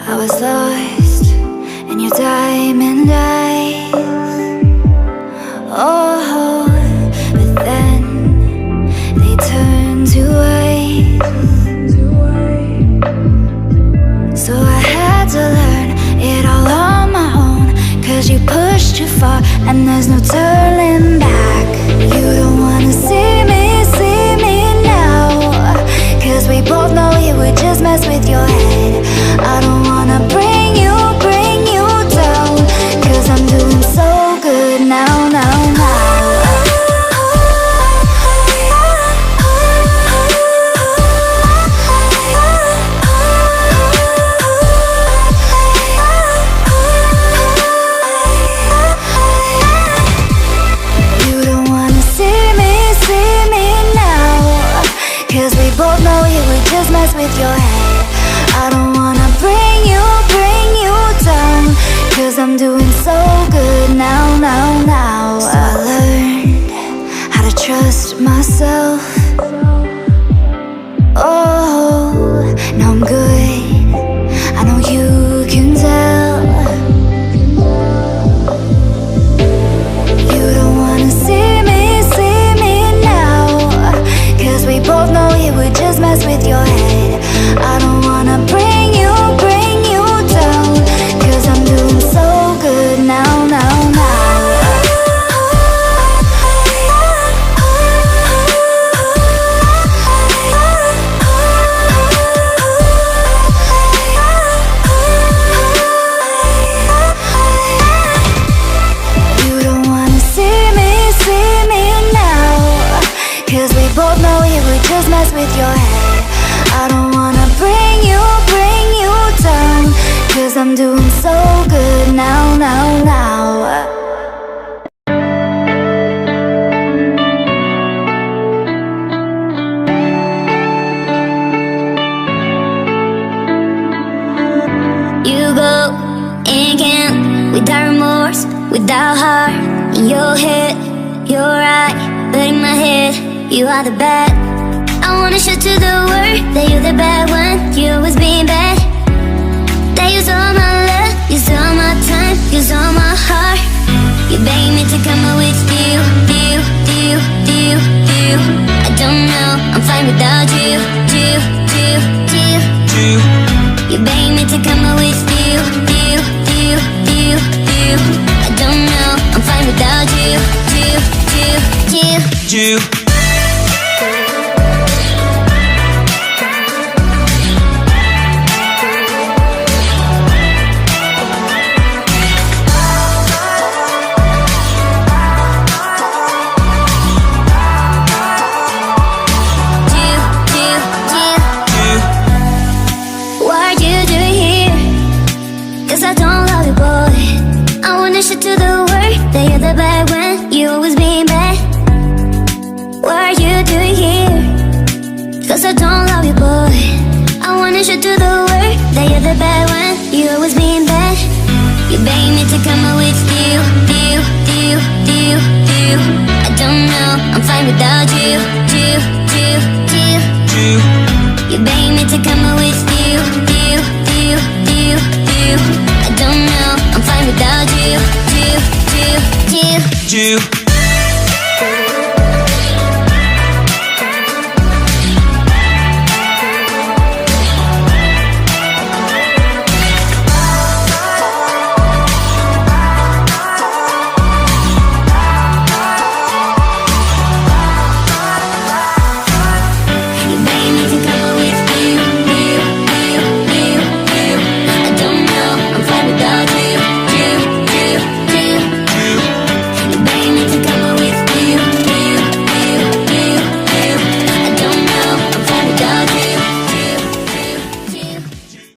I was lost in your diamond eyes. Oh, but then they turned to ice. So I had to learn it all on my own, 'cause you pushed too far and there's no turning back. You don't wanna see me now, 'cause we both know it would just mess with your head. I don't wanna bring you down, 'cause I'm doing so good now. You don't wanna see me now, 'cause we both know it would just mess with your head. I don't wanna bring you down, 'cause I'm doing so good now. So I learned how to trust myself. Oh, now I'm good, I know you can tell. You don't wanna see me now, 'cause we both know it would just mess with your head. I don't wanna bring you down, 'cause I'm doing so good now. You don't wanna see me now, 'cause we both know it would just mess with your head. I don't wanna bring you down, 'cause I'm doing so good now. You go and can't, without remorse, without heart. In your head, you're right, but in my head, you are the bad. I wanna show to the world that you're the bad one. You always being bad. That use all my love, use all my time, use all my heart. You beg me to come up with you. I don't know, I'm fine without you. You beg me to come up with you. I don't know, I'm fine without you. What are you doing here? 'Cause I don't love you, boy. I wanna show to the world that you're the bad one. You always being bad. What are you doing here? 'Cause I don't love you, boy. I wanna show to the world that you're the bad one. You always being bad. You beg me to come up with you. I don't know, I'm fine without you. You beg me to come up with you. I don't know, I'm fine without you.